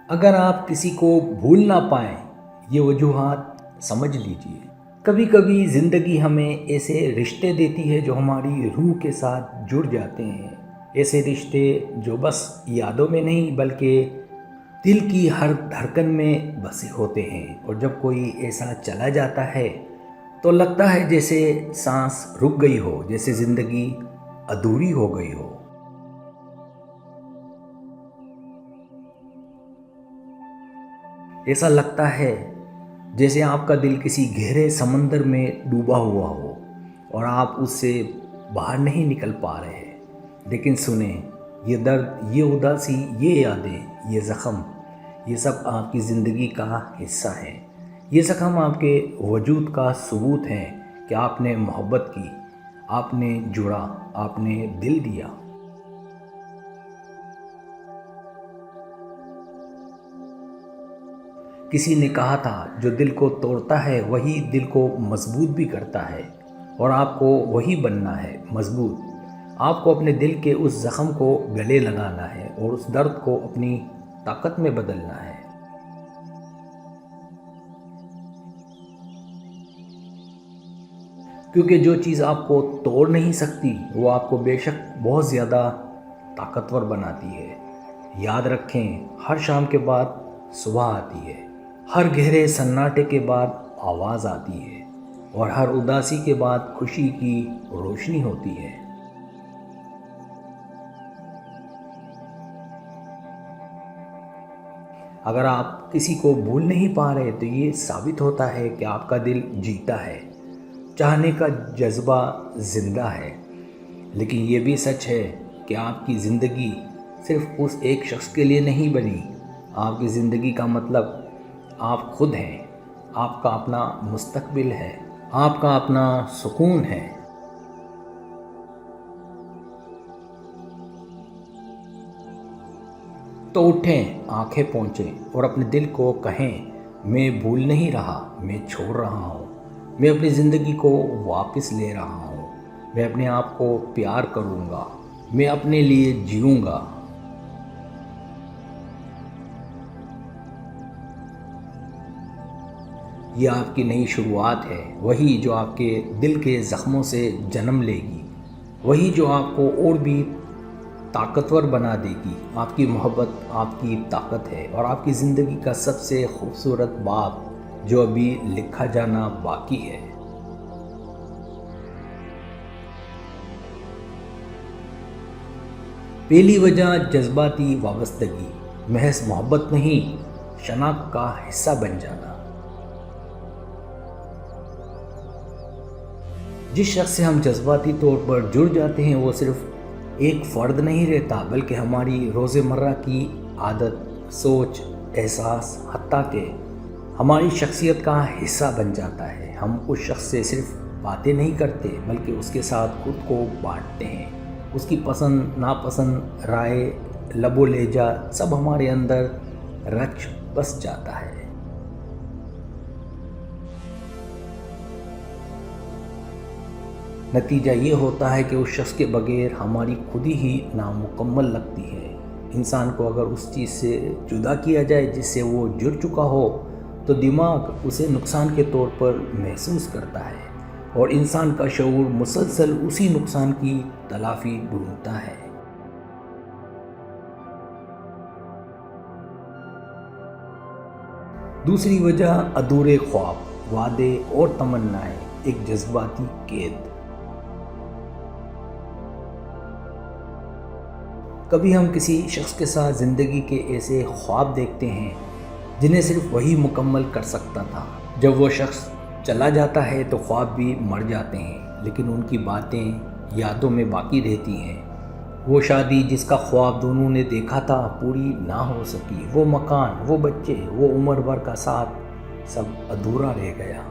اگر آپ کسی کو بھول نہ پائیں، یہ وجوہات سمجھ لیجئے۔ کبھی کبھی زندگی ہمیں ایسے رشتے دیتی ہے جو ہماری روح کے ساتھ جڑ جاتے ہیں، ایسے رشتے جو بس یادوں میں نہیں بلکہ دل کی ہر دھڑکن میں بسے ہوتے ہیں، اور جب کوئی ایسا چلا جاتا ہے تو لگتا ہے جیسے سانس رک گئی ہو، جیسے زندگی ادھوری ہو گئی ہو۔ ایسا لگتا ہے جیسے آپ کا دل کسی گہرے سمندر میں ڈوبا ہوا ہو اور آپ اس سے باہر نہیں نکل پا رہے۔ لیکن سنیں، یہ درد، یہ اداسی، یہ یادیں، یہ زخم، یہ سب آپ کی زندگی کا حصہ ہیں۔ یہ زخم آپ کے وجود کا ثبوت ہیں کہ آپ نے محبت کی، آپ نے جڑا، آپ نے دل دیا۔ کسی نے کہا تھا، جو دل کو توڑتا ہے وہی دل کو مضبوط بھی کرتا ہے، اور آپ کو وہی بننا ہے، مضبوط۔ آپ کو اپنے دل کے اس زخم کو گلے لگانا ہے اور اس درد کو اپنی طاقت میں بدلنا ہے۔ کیونکہ جو چیز آپ کو توڑ نہیں سکتی وہ آپ کو بے شک بہت زیادہ طاقتور بناتی ہے۔ یاد رکھیں، ہر شام کے بعد صبح آتی ہے، ہر گہرے سناٹے کے بعد آواز آتی ہے، اور ہر اداسی کے بعد خوشی کی روشنی ہوتی ہے۔ اگر آپ کسی کو بھول نہیں پا رہے تو یہ ثابت ہوتا ہے کہ آپ کا دل جیتا ہے، چاہنے کا جذبہ زندہ ہے۔ لیکن یہ بھی سچ ہے کہ آپ کی زندگی صرف اس ایک شخص کے لیے نہیں بنی۔ آپ کی زندگی کا مطلب آپ خود ہیں، آپ کا اپنا مستقبل ہے، آپ کا اپنا سکون ہے۔ تو اٹھیں، آنکھیں پونچھیں اور اپنے دل کو کہیں، میں بھول نہیں رہا، میں چھوڑ رہا ہوں، میں اپنی زندگی کو واپس لے رہا ہوں، میں اپنے آپ کو پیار کروں گا، میں اپنے لیے جیوں گا۔ یہ آپ کی نئی شروعات ہے، وہی جو آپ کے دل کے زخموں سے جنم لے گی، وہی جو آپ کو اور بھی طاقتور بنا دے گی۔ آپ کی محبت آپ کی طاقت ہے، اور آپ کی زندگی کا سب سے خوبصورت باب جو ابھی لکھا جانا باقی ہے۔ پہلی وجہ جذباتی وابستگی، محض محبت نہیں، شناخت کا حصہ بن جانا۔ جس شخص سے ہم جذباتی طور پر جڑ جاتے ہیں وہ صرف ایک فرد نہیں رہتا، بلکہ ہماری روزمرہ کی عادت، سوچ، احساس، حتیٰ کہ ہماری شخصیت کا حصہ بن جاتا ہے۔ ہم اس شخص سے صرف باتیں نہیں کرتے بلکہ اس کے ساتھ خود کو بانٹتے ہیں۔ اس کی پسند ناپسند، رائے، لب و لہجہ، سب ہمارے اندر رچ بس جاتا ہے۔ نتیجہ یہ ہوتا ہے کہ اس شخص کے بغیر ہماری خودی ہی نامکمل لگتی ہے۔ انسان کو اگر اس چیز سے جدا کیا جائے جس سے وہ جڑ چکا ہو تو دماغ اسے نقصان کے طور پر محسوس کرتا ہے، اور انسان کا شعور مسلسل اسی نقصان کی تلافی ڈھونڈتا ہے۔ دوسری وجہ ادھورے خواب، وعدے اور تمنائیں، ایک جذباتی قید۔ کبھی ہم کسی شخص کے ساتھ زندگی کے ایسے خواب دیکھتے ہیں جنہیں صرف وہی مکمل کر سکتا تھا۔ جب وہ شخص چلا جاتا ہے تو خواب بھی مر جاتے ہیں، لیکن ان کی باتیں یادوں میں باقی رہتی ہیں۔ وہ شادی جس کا خواب دونوں نے دیکھا تھا پوری نہ ہو سکی، وہ مکان، وہ بچے، وہ عمر بھر کا ساتھ، سب ادھورا رہ گیا۔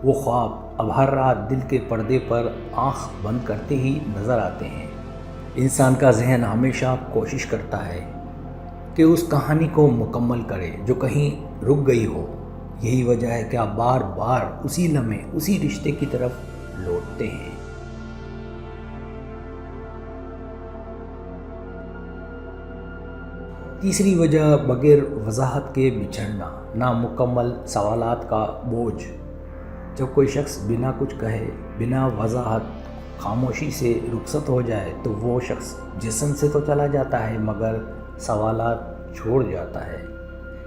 وہ خواب اب ہر رات دل کے پردے پر آنکھ بند کرتے ہی نظر آتے ہیں۔ انسان کا ذہن ہمیشہ کوشش کرتا ہے کہ اس کہانی کو مکمل کرے جو کہیں رک گئی ہو۔ یہی وجہ ہے کہ آپ بار بار اسی لمحے، اسی رشتے کی طرف لوٹتے ہیں۔ تیسری وجہ بغیر وضاحت کے بچھڑنا، نامکمل سوالات کا بوجھ۔ جب کوئی شخص بنا کچھ کہے، بنا وضاحت، خاموشی سے رخصت ہو جائے تو وہ شخص جسم سے تو چلا جاتا ہے مگر سوالات چھوڑ جاتا ہے،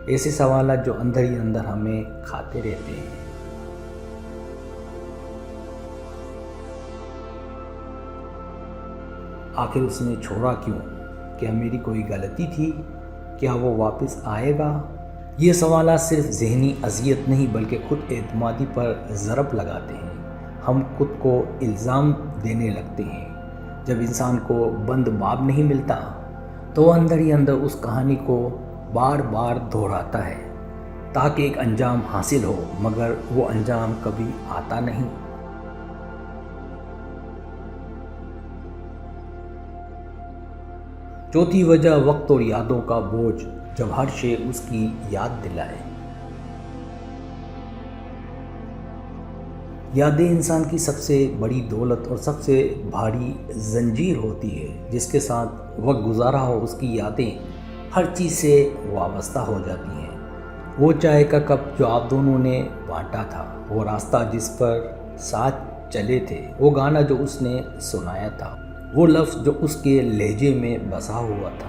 ایسے سوالات جو اندر ہی اندر ہمیں کھاتے رہتے ہیں۔ آخر اس نے چھوڑا کیوں؟ کیا میری کوئی غلطی تھی؟ کیا وہ واپس آئے گا؟ یہ سوالات صرف ذہنی اذیت نہیں بلکہ خود اعتمادی پر ضرب لگاتے ہیں۔ ہم خود کو الزام دینے لگتے ہیں۔ جب انسان کو بند باب نہیں ملتا تو وہ اندر ہی اندر اس کہانی کو بار بار دہراتا ہے تاکہ ایک انجام حاصل ہو، مگر وہ انجام کبھی آتا نہیں۔ چوتھی وجہ وقت اور یادوں کا بوجھ، جب ہر شے اس کی یاد دلائے۔ یادیں انسان کی سب سے بڑی دولت اور سب سے بھاری زنجیر ہوتی ہے۔ جس کے ساتھ وقت گزارا ہو اس کی یادیں ہر چیز سے وابستہ ہو جاتی ہیں۔ وہ چائے کا کپ جو آپ دونوں نے بانٹا تھا، وہ راستہ جس پر ساتھ چلے تھے، وہ گانا جو اس نے سنایا تھا، وہ لفظ جو اس کے لہجے میں بسا ہوا تھا۔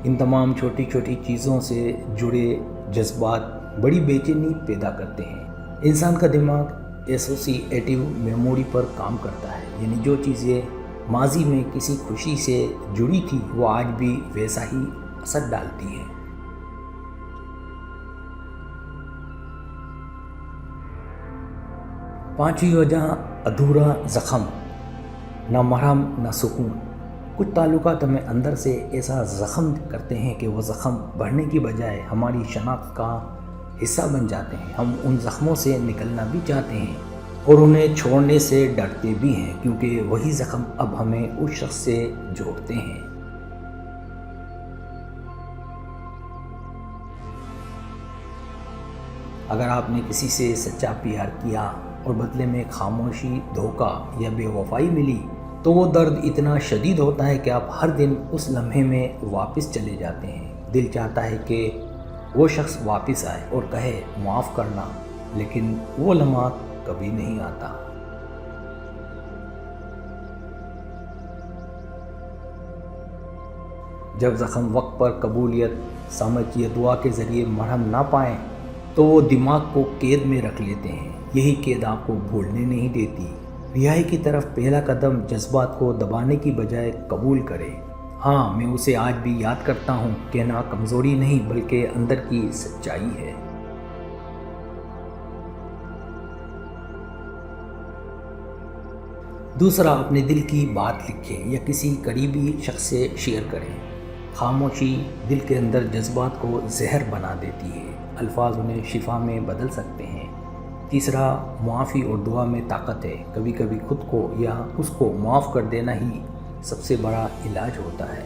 ان تمام چھوٹی چھوٹی چیزوں سے جڑے جذبات بڑی بے چینی پیدا کرتے ہیں۔ انسان کا دماغ ایسوسی ایٹیو میموری پر کام کرتا ہے، یعنی جو چیزیں ماضی میں کسی خوشی سے جڑی تھی وہ آج بھی ویسا ہی اثر ڈالتی ہیں۔ پانچویں وجہ ادھورا زخم، نہ مرہم نہ سکون۔ کچھ تعلقات ہمیں اندر سے ایسا زخم کرتے ہیں کہ وہ زخم بڑھنے کی بجائے ہماری شناخت کا حصہ بن جاتے ہیں۔ ہم ان زخموں سے نکلنا بھی چاہتے ہیں اور انہیں چھوڑنے سے ڈرتے بھی ہیں، کیونکہ وہی زخم اب ہمیں اس شخص سے جوڑتے ہیں۔ اگر آپ نے کسی سے سچا پیار کیا اور بدلے میں خاموشی، دھوکہ یا بے وفائی ملی تو وہ درد اتنا شدید ہوتا ہے کہ آپ ہر دن اس لمحے میں واپس چلے جاتے ہیں۔ دل چاہتا ہے کہ وہ شخص واپس آئے اور کہے معاف کرنا، لیکن وہ لمحہ کبھی نہیں آتا۔ جب زخم وقت پر قبولیت، سمجھ یا دعا کے ذریعے مرہم نہ پائیں تو وہ دماغ کو قید میں رکھ لیتے ہیں۔ یہی قید آپ کو بھولنے نہیں دیتی۔ رہائی کی طرف پہلا قدم جذبات کو دبانے کی بجائے قبول کرے۔ ہاں، میں اسے آج بھی یاد کرتا ہوں، کہنا کمزوری نہیں بلکہ اندر کی سچائی ہے۔ دوسرا، اپنے دل کی بات لکھیں یا کسی قریبی شخص سے شیئر کریں۔ خاموشی دل کے اندر جذبات کو زہر بنا دیتی ہے، الفاظ انہیں شفا میں بدل سکتے ہیں۔ تیسرا، معافی اور دعا میں طاقت ہے۔ کبھی کبھی خود کو یا اس کو معاف کر دینا ہی سب سے بڑا علاج ہوتا ہے۔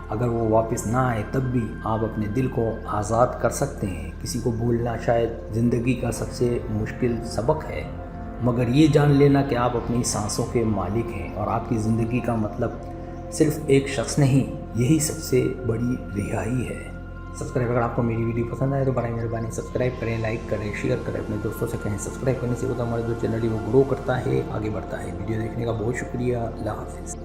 اگر وہ واپس نہ آئے تب بھی آپ اپنے دل کو آزاد کر سکتے ہیں۔ کسی کو بھولنا شاید زندگی کا سب سے مشکل سبق ہے، مگر یہ جان لینا کہ آپ اپنی سانسوں کے مالک ہیں اور آپ کی زندگی کا مطلب صرف ایک شخص نہیں، یہی سب سے بڑی رہائی ہے۔ سبسکرائب، اگر آپ کو میری ویڈیو پسند آئے تو برائے مہربانی سبسکرائب کریں، لائک کریں، شیئر کریں، اپنے دوستوں سے کہیں۔ سبسکرائب کرنے سے ہوتا ہمارا جو چینل ہے وہ گرو کرتا ہے، آگے بڑھتا ہے۔ ویڈیو دیکھنے کا بہت شکریہ۔ اللہ حافظ۔